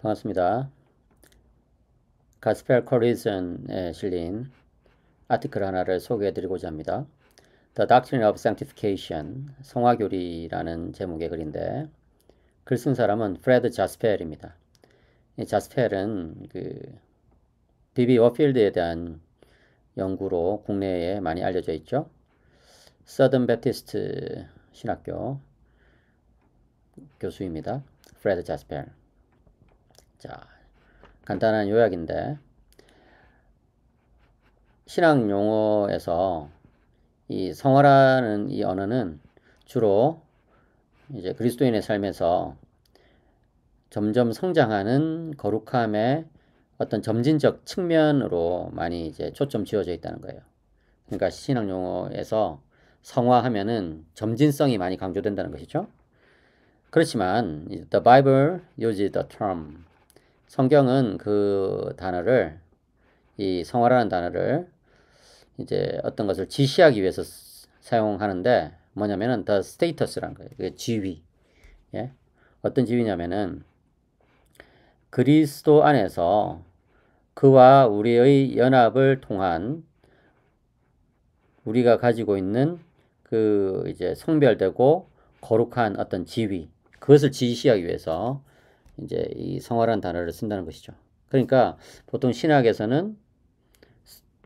반갑습니다. 가스펠 코리즌에 실린 아티클 하나를 소개해드리고자 합니다. The Doctrine of Sanctification, 성화교리라는 제목의 글인데 글 쓴 사람은 프레드 자스펠입니다. 이 자스펠은 B.B. 워필드에 대한 연구로 국내에 많이 알려져 있죠. 서든 베프티스트 신학교 교수입니다. 프레드 자스펠. 자, 간단한 요약인데 신학 용어에서 이 성화라는 이 언어는 주로 이제 그리스도인의 삶에서 점점 성장하는 거룩함의 어떤 점진적 측면으로 많이 이제 초점 지어져 있다는 거예요. 그러니까 신학 용어에서 성화하면은 점진성이 많이 강조된다는 것이죠. 그렇지만 the Bible uses the term, 성경은 그 단어를, 이 성화라는 단어를 이제 어떤 것을 지시하기 위해서 사용하는데 뭐냐면은 the status라는 거예요. 그 지위. 예? 어떤 지위냐면은 그리스도 안에서 그와 우리의 연합을 통한 우리가 가지고 있는 그 이제 성별되고 거룩한 어떤 지위, 그것을 지시하기 위해서 이제 이 성화라는 단어를 쓴다는 것이죠. 그러니까 보통 신학에서는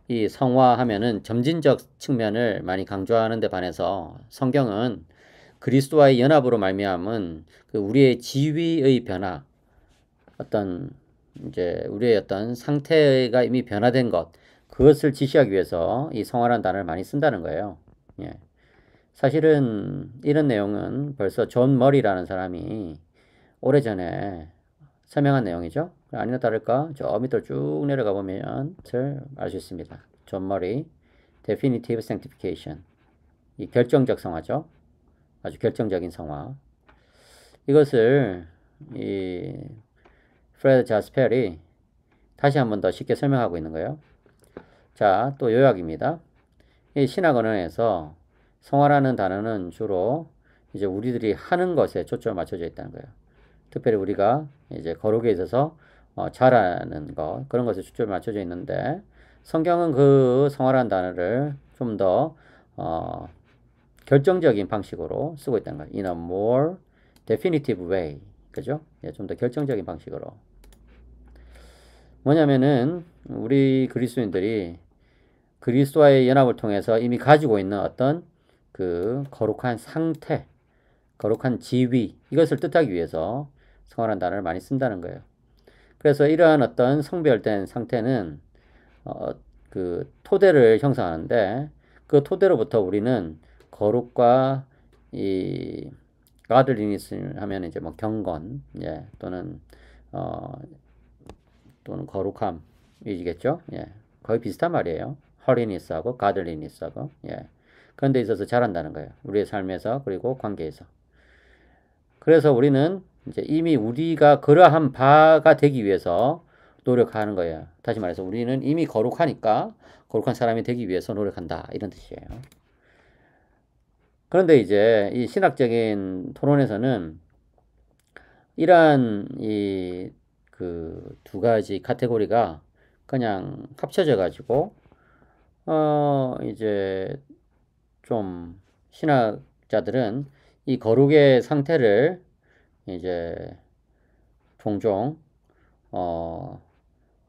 이 성화하면은 점진적 측면을 많이 강조하는 데 반해서 성경은 그리스도와의 연합으로 말미암은 그 우리의 지위의 변화, 어떤 이제 우리의 어떤 상태가 이미 변화된 것, 그것을 지시하기 위해서 이 성화라는 단어를 많이 쓴다는 거예요. 예. 사실은 이런 내용은 벌써 존 머리라는 사람이 오래전에 설명한 내용이죠. 아니나 다를까 저 밑으로 쭉 내려가 보면 알 수 있습니다. 존 머리, Definitive Sanctification, 이 결정적 성화죠. 아주 결정적인 성화. 이것을 이 프레드 자스펠이 다시 한 번 더 쉽게 설명하고 있는 거예요. 자, 또 요약입니다. 이 신학 언어에서 성화라는 단어는 주로 이제 우리들이 하는 것에 초점을 맞춰져 있다는 거예요. 특별히 우리가 이제 거룩에 있어서 잘하는 것, 그런 것에 초점을 맞춰져 있는데 성경은 그 성화라는 단어를 좀 더 결정적인 방식으로 쓰고 있다는 거예요. In a more definitive way. 그죠? 예, 좀 더 결정적인 방식으로. 뭐냐면은 우리 그리스도인들이 그리스도와의 연합을 통해서 이미 가지고 있는 어떤 그 거룩한 상태, 거룩한 지위, 이것을 뜻하기 위해서 성화라는 단어를 많이 쓴다는 거예요. 그래서 이러한 어떤 성별된 상태는 그 토대를 형성하는데 그 토대로부터 우리는 거룩과 이 godliness를 하면 이제 뭐 경건, 예, 또는 거룩함이겠죠. 예, 거의 비슷한 말이에요. holiness하고 godliness하고, 예. 그런 데 있어서 잘한다는 거예요. 우리의 삶에서 그리고 관계에서. 그래서 우리는 이제 이미 우리가 그러한 바가 되기 위해서 노력하는 거예요. 다시 말해서 우리는 이미 거룩하니까 거룩한 사람이 되기 위해서 노력한다. 이런 뜻이에요. 그런데 이제 이 신학적인 토론에서는 이러한 이 그 두 가지 카테고리가 그냥 합쳐져 가지고 이제 좀 신학자들은 이 거룩의 상태를 이제 종종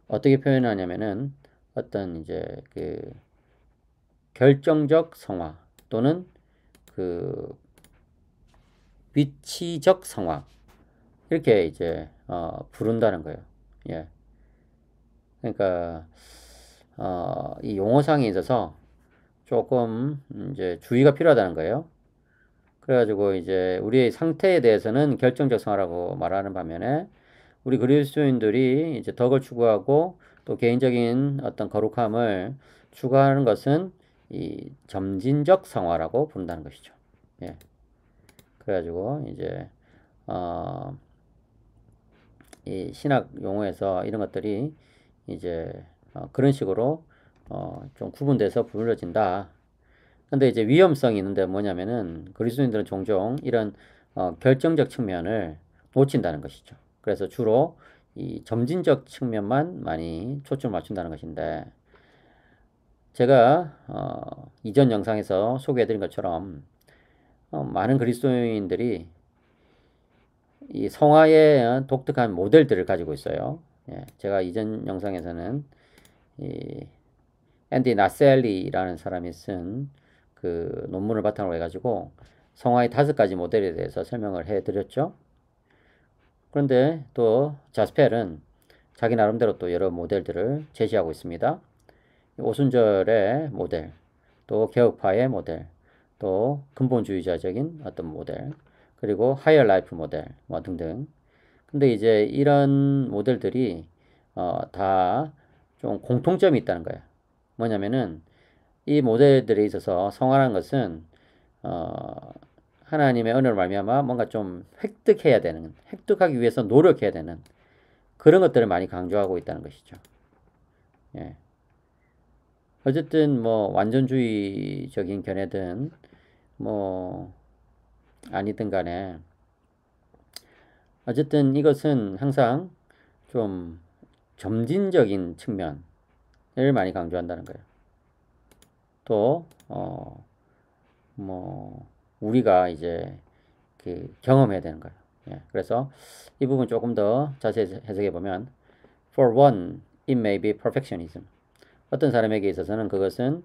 어떻게 표현하냐면은 어떤 이제 그 결정적 성화 또는 그 위치적 성화 이렇게 이제 부른다는 거예요. 예. 그러니까 이 용어상에 있어서 조금 이제 주의가 필요하다는 거예요. 그래가지고 이제 우리의 상태에 대해서는 결정적 성화라고 말하는 반면에 우리 그리스도인들이 이제 덕을 추구하고 또 개인적인 어떤 거룩함을 추구하는 것은 이 점진적 성화라고 부른다는 것이죠. 예. 그래가지고 이제 이 신학 용어에서 이런 것들이 이제 그런 식으로 좀 구분돼서 불려진다. 근데 이제 위험성이 있는데 뭐냐면은 그리스도인들은 종종 이런 결정적 측면을 놓친다는 것이죠. 그래서 주로 이 점진적 측면만 많이 초점을 맞춘다는 것인데, 제가 이전 영상에서 소개해드린 것처럼 많은 그리스도인들이 이 성화의 독특한 모델들을 가지고 있어요. 예, 제가 이전 영상에서는 이 앤디 나셀리라는 사람이 쓴 그 논문을 바탕으로 해가지고 성화의 5가지 모델에 대해서 설명을 해드렸죠. 그런데 또 자스펠은 자기 나름대로 또 여러 모델들을 제시하고 있습니다. 오순절의 모델, 또 개혁파의 모델, 또 근본주의자적인 어떤 모델, 그리고 하이어 라이프 모델 뭐 등등. 근데 이제 이런 모델들이 다 좀 공통점이 있다는 거예요. 뭐냐면은 이 모델들에 있어서 성화라는 것은 하나님의 은혜로 말미암아 뭔가 좀 획득해야 되는, 획득하기 위해서 노력해야 되는 그런 것들을 많이 강조하고 있다는 것이죠. 예. 어쨌든 뭐 완전주의적인 견해든 뭐 아니든 간에 어쨌든 이것은 항상 좀 점진적인 측면을 많이 강조한다는 거예요. 또 뭐 우리가 이제 그 경험해야 되는 거예요. 예, 그래서 이 부분 조금 더 자세히 해석해 보면, for one, it may be perfectionism. 어떤 사람에게 있어서는 그것은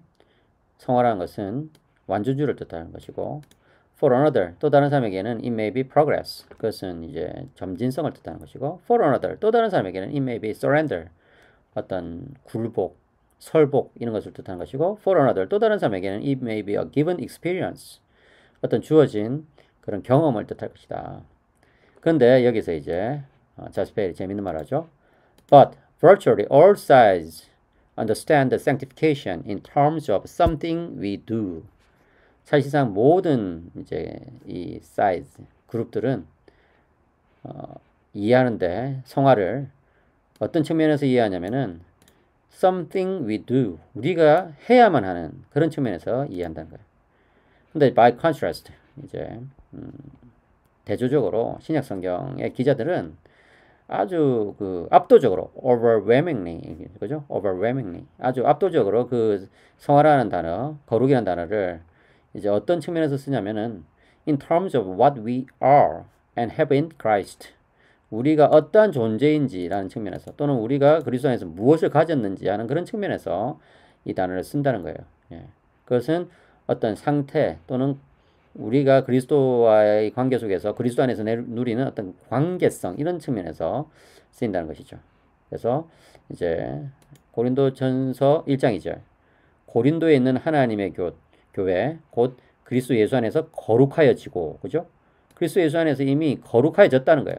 성화라는 것은 완전주의를 뜻하는 것이고, for another, 또 다른 사람에게는 it may be progress. 그것은 이제 점진성을 뜻하는 것이고, for another, 또 다른 사람에게는 it may be surrender. 어떤 굴복, 설복 이런 것을 뜻하는 것이고, for another, 또 다른 사람에게는 it may be a given experience. 어떤 주어진 그런 경험을 뜻할 것이다. 그런데 여기서 이제 자스펠이 재밌는 말 하죠. But virtually all sides understand the sanctification in terms of something we do. 사실상 모든 이제 이 size 그룹들은 이해하는데 성화를 어떤 측면에서 이해하냐면은 something we do, 우리가 해야만 하는 그런 측면에서 이해한다는 거예요. 근데 by contrast 이제 대조적으로 신약 성경의 기자들은 아주 그 압도적으로 overwhelmingly, 그죠? overwhelmingly 아주 압도적으로 그 성화라는 단어, 거룩이라는 단어를 이제 어떤 측면에서 쓰냐면은 in terms of what we are and have in Christ, 우리가 어떠한 존재인지라는 측면에서, 또는 우리가 그리스도 안에서 무엇을 가졌는지 하는 그런 측면에서 이 단어를 쓴다는 거예요. 예. 그것은 어떤 상태 또는 우리가 그리스도와의 관계 속에서 그리스도 안에서 누리는 어떤 관계성, 이런 측면에서 쓰인다는 것이죠. 그래서 이제 고린도전서 1장 2절, 고린도에 있는 하나님의 교회 곧 그리스도 예수 안에서 거룩하여지고, 그죠? 그리스도 예수 안에서 이미 거룩하여졌다는 거예요.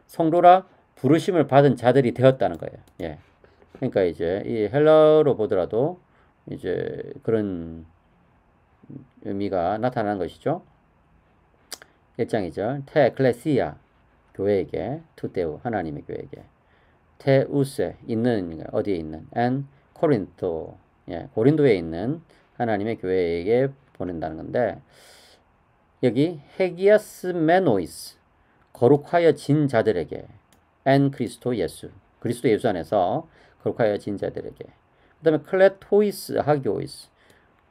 성도라 부르심을 받은 자들이 되었다는 거예요. 예. 그러니까 이제 이 헬라어로 보더라도 이제 그런 의미가 나타나는 것이죠. 1장 2절, 테 에클레시아 교회에게, 투테우 하나님의 교회에게, 테 우세 있는, 어디에 있는, 앤 코린토, 예, 고린도에 있는 하나님의 교회에게 보낸다는 건데, 여기 헤기아스 메노이스 거룩하여진 자들에게, 앤 그리스도 예수, 그리스도 예수 안에서 거룩하여진 자들에게, 그 다음에 클레토이스 하기오이스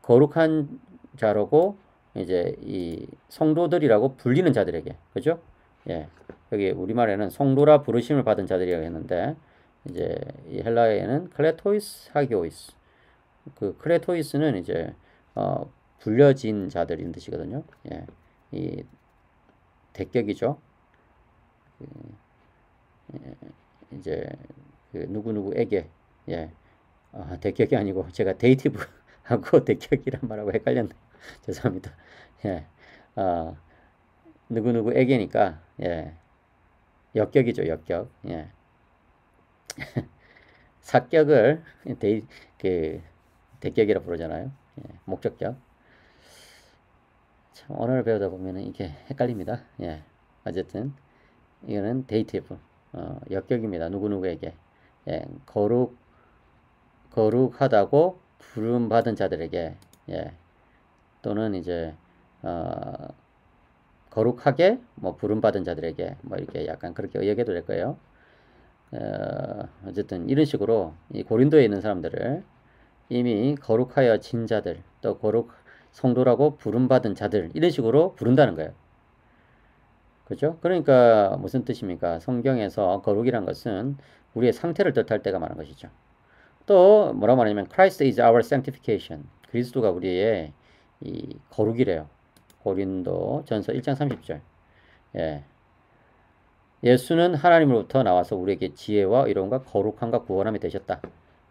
거룩한 자라고 이제 이 성도들이라고 불리는 자들에게, 그죠? 예, 여기 우리말에는 성도라 부르심을 받은 자들이라고 했는데, 이제 이 헬라어에는 클레토이스 하기오이스, 그 클레토이스는 이제 불려진 자들인 뜻이거든요. 예, 이 대격이죠. 이제 그 누구누구에게, 예, 대격이 아니고 제가 데이티브하고 대격이란 말하고 헷갈렸네. 죄송합니다. 예, 누구누구에게니까, 예, 역격이죠, 역격. 예. 사격을 대격이라 부르잖아요. 예, 목적격. 참, 언어를 배우다 보면은 이게 헷갈립니다. 예, 어쨌든 이거는 데이티브, 역격입니다. 누구누구에게, 예, 거룩하다고 부름받은 자들에게, 예, 또는 이제 거룩하게 뭐 부름받은 자들에게, 뭐 이렇게 약간 그렇게 얘기해도 될 거예요. 어쨌든 이런 식으로 이 고린도에 있는 사람들을 이미 거룩하여 진 자들, 또 거룩 성도라고 부름받은 자들, 이런 식으로 부른다는 거예요. 그죠? 그러니까 무슨 뜻입니까? 성경에서 거룩이란 것은 우리의 상태를 뜻할 때가 많은 것이죠. 또 뭐라고 말하냐면 Christ is our sanctification. 그리스도가 우리의 이 거룩이래요. 고린도 전서 1장 30절. 예. 예수는 하나님으로부터 나와서 우리에게 지혜와 의로움과 거룩함과 구원함이 되셨다.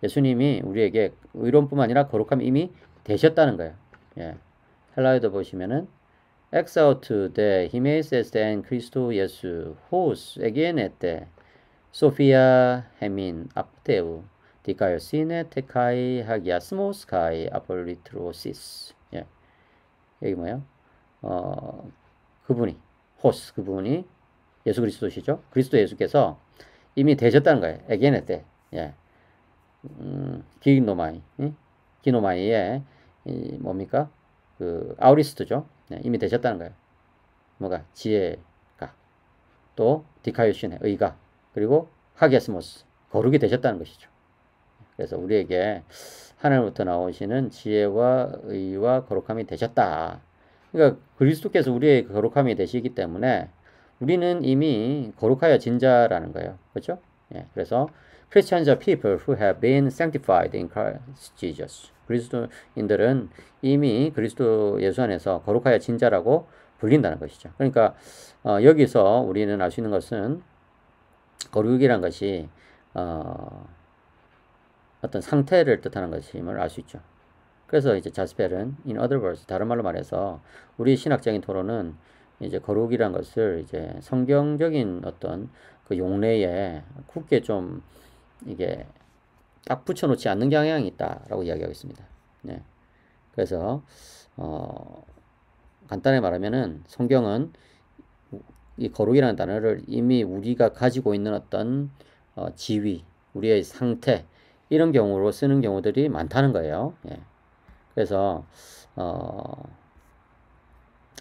예수님이 우리에게 의로움뿐만 아니라 거룩함이 이미 되셨다는 거예요. 예. 헬라어도 보시면은 exaud de himeses en Cristo Jesu, hos egenete, Sophia hemin apteu, 디카이오시네 테카이 하기아스모스 카이 아폴리트로시스. 예. 여기 뭐예요? 그분이 호스 그분이 예수 그리스도시죠. 그리스도 예수께서 이미 되셨다는 거예요. 에게네 때. 예. 기노마이. 기노마이의 뭡니까? 그 아우리스트죠. 네, 이미 되셨다는 거예요. 뭐가? 지혜가. 또 디카이오시네 의가. 그리고 하기아스모스 거룩이 되셨다는 것이죠. 그래서 우리에게 하나님부터 나오시는 지혜와 의와 거룩함이 되셨다. 그러니까 그리스도께서 우리의 거룩함이 되시기 때문에 우리는 이미 거룩하여 진 자라는 거예요. 그렇죠? 예, 그래서 Christians are people who have been sanctified in Christ Jesus. 그리스도인들은 이미 그리스도 예수 안에서 거룩하여 진 자라고 불린다는 것이죠. 그러니까 여기서 우리는 알 수 있는 것은 거룩이란 것이 어떤 상태를 뜻하는 것임을 알 수 있죠. 그래서 이제 자스펠은 in other words 다른 말로 말해서 우리 신학적인 토론은 이제 거룩이란 것을 이제 성경적인 어떤 그 용례에 굳게 좀 이게 딱 붙여놓지 않는 경향이 있다라고 이야기하고 있습니다. 네. 그래서 간단히 말하면은 성경은 이 거룩이라는 단어를 이미 우리가 가지고 있는 어떤 지위, 우리의 상태 이런 경우로 쓰는 경우들이 많다는 거예요. 예. 그래서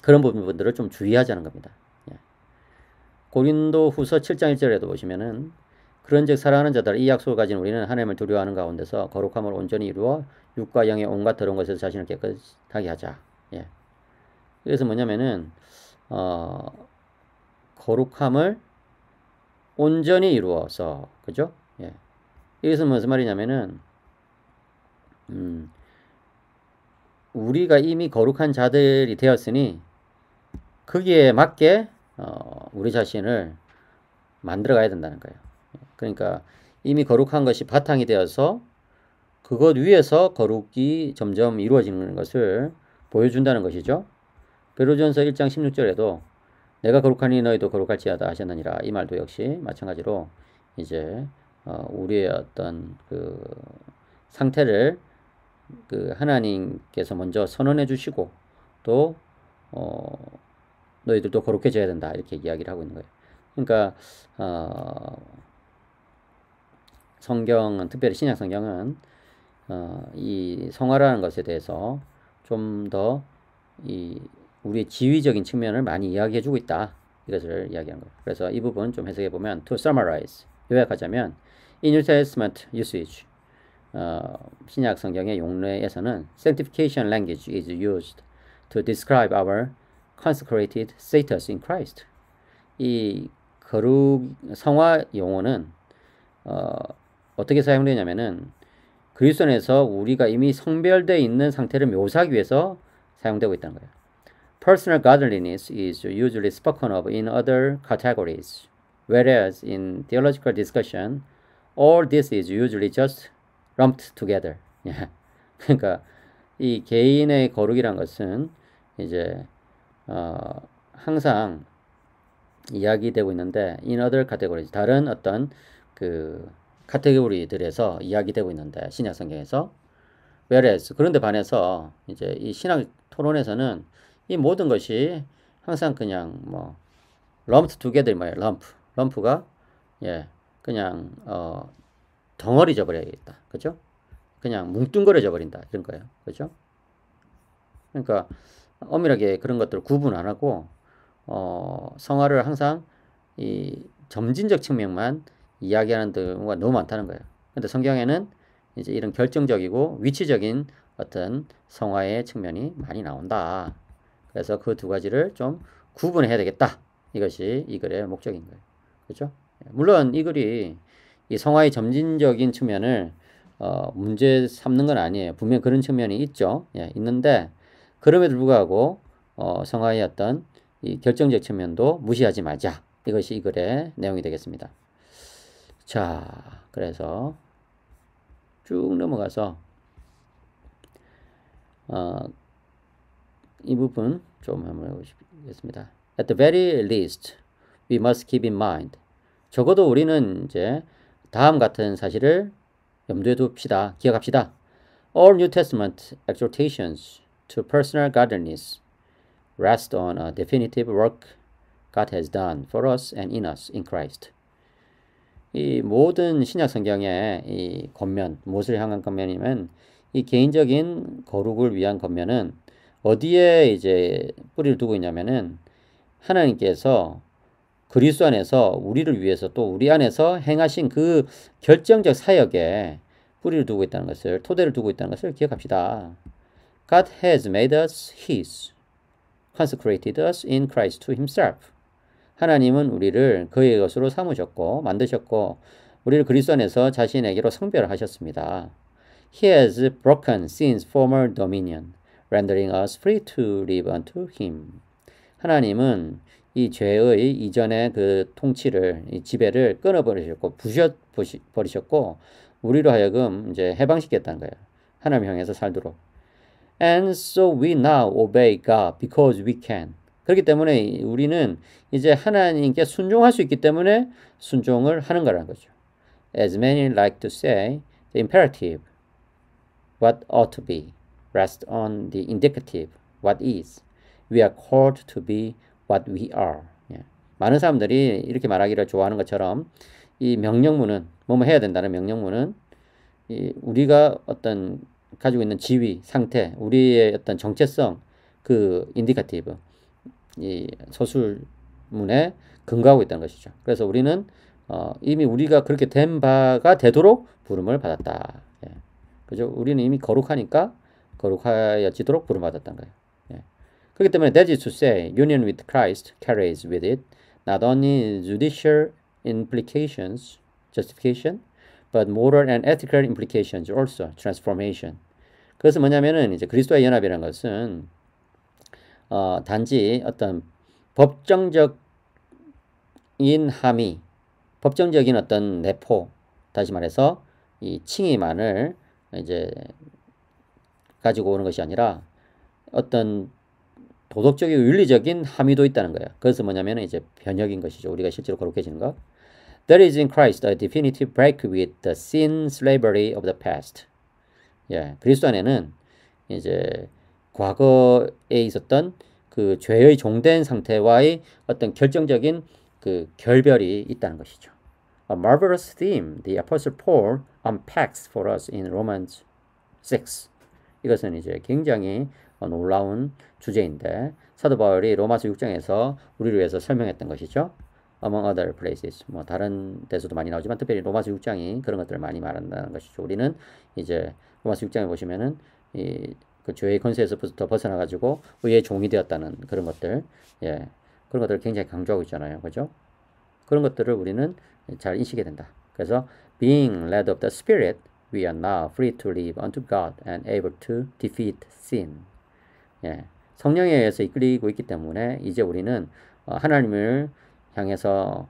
그런 부분들을 좀 주의하자는 겁니다. 예. 고린도 후서 7장 1절에도 보시면은 그런즉 사랑하는 자들 이 약속을 가진 우리는 하나님을 두려워하는 가운데서 거룩함을 온전히 이루어 육과 영의 온갖 더러운 것에서 자신을 깨끗하게 하자. 예. 그래서 뭐냐면은 거룩함을 온전히 이루어서 그죠? 예. 이것은 무슨 말이냐면은 우리가 이미 거룩한 자들이 되었으니 거기에 맞게 우리 자신을 만들어 가야 된다는 거예요. 그러니까 이미 거룩한 것이 바탕이 되어서 그것 위에서 거룩이 점점 이루어지는 것을 보여준다는 것이죠. 베드로전서 1장 16절에도 내가 거룩하니 너희도 거룩할지어다 하셨느니라. 이 말도 역시 마찬가지로 이제 우리의 어떤 그 상태를 그 하나님께서 먼저 선언해 주시고 또 너희들도 거룩해져야 된다 이렇게 이야기를 하고 있는 거예요. 그러니까 성경은 특별히 신약 성경은 이 성화라는 것에 대해서 좀 더 이 우리의 지위적인 측면을 많이 이야기해 주고 있다 이것을 이야기한 거예요. 그래서 이 부분 좀 해석해 보면 to summarize 요약하자면 in New Testament usage 신약 성경의 용례에서는 sanctification language is used to describe our consecrated status in Christ. 이 거룩 성화 용어는 어떻게 사용되냐면은 그리스도 안에서 우리가 이미 성별되어 있는 상태를 묘사하기 위해서 사용되고 있다는 거예요. Personal godliness is usually spoken of in other categories, whereas in theological discussion, all this is usually just lumped together. 그러니까 이 개인의 거룩이란 것은 이제 항상 이야기되고 있는데 in other categories 다른 어떤 그 카테고리들에서 이야기되고 있는데 신약 성경에서 whereas 그런데 반해서 이제 이 신학 토론에서는 이 모든 것이 항상 그냥 뭐 lumped together 뭐예요? 럼프가 예 그냥 덩어리져 버려야겠다. 그죠? 그냥 뭉뚱그려져 버린다. 이런 거예요. 그죠? 그러니까 엄밀하게 그런 것들을 구분 안 하고 성화를 항상 이 점진적 측면만 이야기하는 경우가 너무 많다는 거예요. 근데 성경에는 이제 이런 결정적이고 위치적인 어떤 성화의 측면이 많이 나온다. 그래서 그 두 가지를 좀 구분해야 되겠다. 이것이 이 글의 목적인 거예요. 그렇죠? 물론 이 글이 이 성화의 점진적인 측면을 문제 삼는 건 아니에요. 분명 그런 측면이 있죠. 예, 있는데 그럼에도 불구하고 성화의 어떤 이 결정적 측면도 무시하지 말자. 이것이 이 글의 내용이 되겠습니다. 자, 그래서 쭉 넘어가서 이 부분 좀 한번 해보겠습니다. At the very least, we must keep in mind. 적어도 우리는 이제 다음 같은 사실을 염두에 둡시다. 기억합시다. All New Testament exhortations to personal godliness rest on a definitive work God has done for us and in us in Christ. 이 모든 신약 성경의 이 겉면, 무엇을 향한 겉면이면 이 개인적인 거룩을 위한 겉면은 어디에 이제 뿌리를 두고 있냐면은 하나님께서 그리스도 안에서 우리를 위해서 또 우리 안에서 행하신 그 결정적 사역에 뿌리를 두고 있다는 것을, 토대를 두고 있다는 것을 기억합시다. God has made us His, consecrated us in Christ to Himself. 하나님은 우리를 그의 것으로 삼으셨고 만드셨고 우리를 그리스도 안에서 자신에게로 성별하셨습니다. He has broken sin's former dominion, rendering us free to live unto Him. 하나님은 이 죄의 이전의 그 통치를, 이 지배를 끊어버리셨고 부셔버리셨고 우리로 하여금 이제 해방시켰다는 거예요. 하나님 향해서 살도록. And so we now obey God because we can. 그렇기 때문에 우리는 이제 하나님께 순종할 수 있기 때문에 순종을 하는 거라는 거죠. As many like to say, the imperative, what ought to be, rest on the indicative, what is. We are called to be what we are. 예. 많은 사람들이 이렇게 말하기를 좋아하는 것처럼 이 명령문은, 뭐뭐 해야 된다는 명령문은 우리가 어떤 가지고 있는 지위, 상태, 우리의 어떤 정체성, 그 인디카티브, 이 서술문에 근거하고 있다는 것이죠. 그래서 우리는 이미 우리가 그렇게 된 바가 되도록 부름을 받았다. 예. 그죠? 우리는 이미 거룩하니까 거룩하여지도록 부름받았다는 거예요. 예. 그렇기 때문에 that is to say, union with Christ carries with it not only judicial implications, justification, but moral and ethical implications also, transformation. 그것은 뭐냐면은 이제 그리스도의 연합이라는 것은 단지 어떤 법정적인 함의, 법정적인 어떤 내포, 다시 말해서 이 칭의만을 이제 가지고 오는 것이 아니라 어떤 도덕적이고 윤리적인 함의도 있다는 거예요. 그것은 뭐냐면 이제 변혁인 것이죠. 우리가 실제로 거룩해지는 것. There is in Christ a definitive break with the sin slavery of the past. 예, 그리스도 안에는 이제 과거에 있었던 그 죄의 종된 상태와의 어떤 결정적인 그 결별이 있다는 것이죠. A marvelous theme the Apostle Paul unpacks for us in Romans 6. 이것은 이제 굉장히 놀라운 주제인데 사도 바울이 로마서 6장에서 우리를 위해서 설명했던 것이죠. Among other places. 뭐 다른 데서도 많이 나오지만 특별히 로마서 6장이 그런 것들을 많이 말한다는 것이죠. 우리는 이제 로마서 6장에 보시면은 그 죄의 권세에서부터 벗어나 가지고 의의 종이 되었다는 그런 것들, 예, 그런 것들을 굉장히 강조하고 있잖아요, 그죠? 그런 것들을 우리는 잘 인식해야 된다. 그래서 being led of the Spirit, we are now free to live unto God and able to defeat sin. 예, 성령에 의해서 이끌리고 있기 때문에 이제 우리는 하나님을 향해서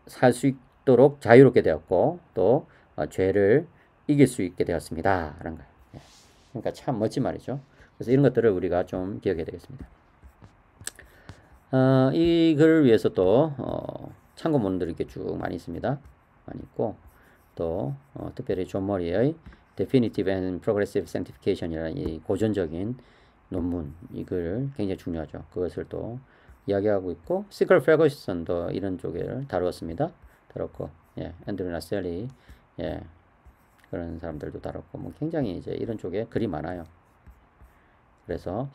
살 수 있도록 자유롭게 되었고 또 죄를 이길 수 있게 되었습니다. 라는 거예요. 예. 그러니까 참 멋진 말이죠. 그래서 이런 것들을 우리가 좀 기억해야 되겠습니다. 이 글을 위해서 또 참고문들이 이렇게 쭉 많이 있습니다. 많이 있고 또 특별히 존 머리의 Definitive and Progressive Sanctification이라는 이 고전적인 논문, 이 글 굉장히 중요하죠. 그것을 또 이야기하고 있고 시컬 페거슨도 이런 쪽을 다루었습니다. 다뤘고, 예, 앤드류 나셀리, 예, 그런 사람들도 다뤘고, 뭐 굉장히 이제 이런 쪽에 글이 많아요. 그래서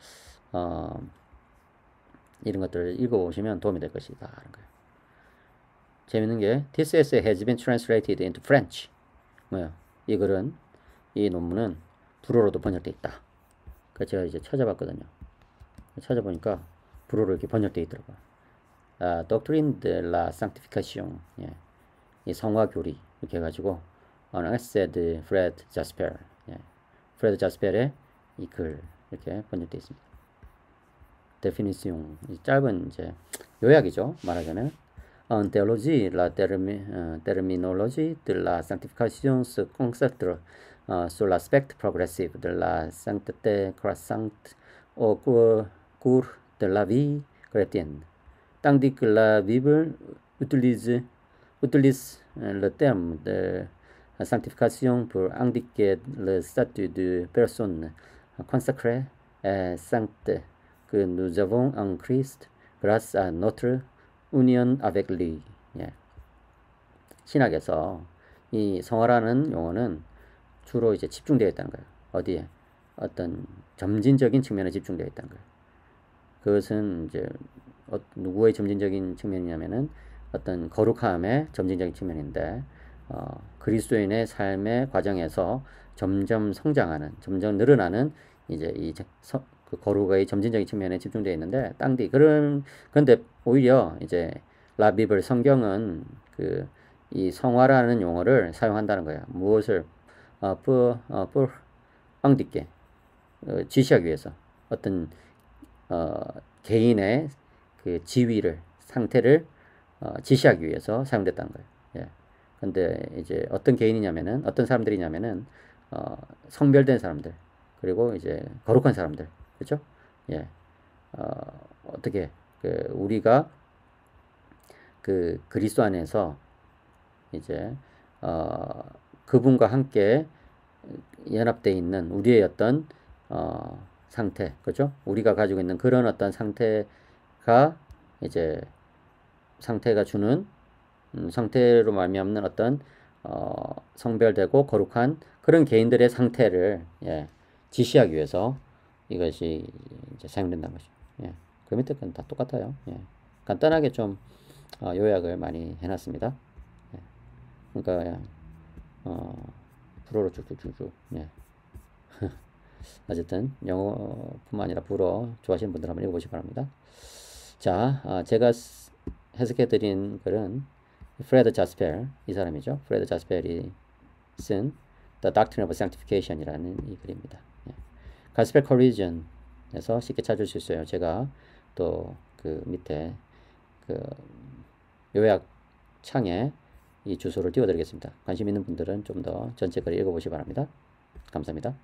이런 것들을 읽어보시면 도움이 될 것이다 하는 거예요. 재밌는 게 This essay has been translated into French. 뭐야? 이 글은 이 논문은 불어로도 번역돼 있다. 그래서 제가 이제 찾아봤거든요. 찾아보니까 불어로 이렇게 번역돼 있더라고요. Doctrine de la Sanctification. 예. 이 성화 교리 이렇게 해가지고 un essai de Fred Jasper. 예. 프레드 자스펠의 이 글 이렇게 번역되어 있습니다. Definition 짧은 이제 요약이죠. 말하자면 En théologie, la terminologie de la sanctification se consacre sur l'aspect progressif de la sainteté croissante au cours de la vie chrétienne, tandis que la Bible utilise le terme de sanctification pour indiquer le statut de personne consacrée et sainte que nous avons en Christ grâce à notre union avec lui. 예. 신학에서 이 성화라는 용어는 주로 이제 집중되어 있다는 거예요. 어디에? 어떤 점진적인 측면에 집중되어 있다는 거예요. 그것은 이제 누구의 점진적인 측면이냐면은 어떤 거룩함의 점진적인 측면인데 그리스도인의 삶의 과정에서 점점 성장하는, 점점 늘어나는 이제 그 거룩의 점진적인 측면에 집중되어 있는데 그런데 오히려 이제 라비블 성경은 이 성화라는 용어를 사용한다는 거예요. 무엇을 앙디께 지시하기 위해서 어떤 개인의 그 지위를 상태를 지시하기 위해서 사용됐다는 거예요. 예. 근데 이제 어떤 개인이냐면은 어떤 사람들이냐면은 성별된 사람들 그리고 이제 거룩한 사람들 그렇죠? 예. 어떻게 우리가 그리스도 안에서 이제 그분과 함께 연합되어 있는 우리의 어떤 상태 그렇죠? 우리가 가지고 있는 그런 어떤 상태가 이제 상태가 주는 상태로 말미암는 어떤 성별되고 거룩한 그런 개인들의 상태를 지시하기 위해서 이것이 이제 사용된다는 것이죠. 예. 그 밑에 건 다 똑같아요. 예. 간단하게 좀 요약을 많이 해놨습니다. 예. 그러니까 불어로 쭉쭉쭉쭉. 예. 어쨌든 영어뿐만 아니라 불어 좋아하시는 분들 한번 읽어보시기 바랍니다. 자, 제가 해석해드린 글은 프레드 자스펠 이 사람이죠. 프레드 자스펠이 쓴 The Doctrine of Sanctification이라는 이 글입니다. 예. 가스펠 코리전에서 쉽게 찾을 수 있어요. 제가 또 그 밑에 그 요약 창에 이 주소를 띄워드리겠습니다. 관심 있는 분들은 좀 더 전체 글을 읽어보시기 바랍니다. 감사합니다.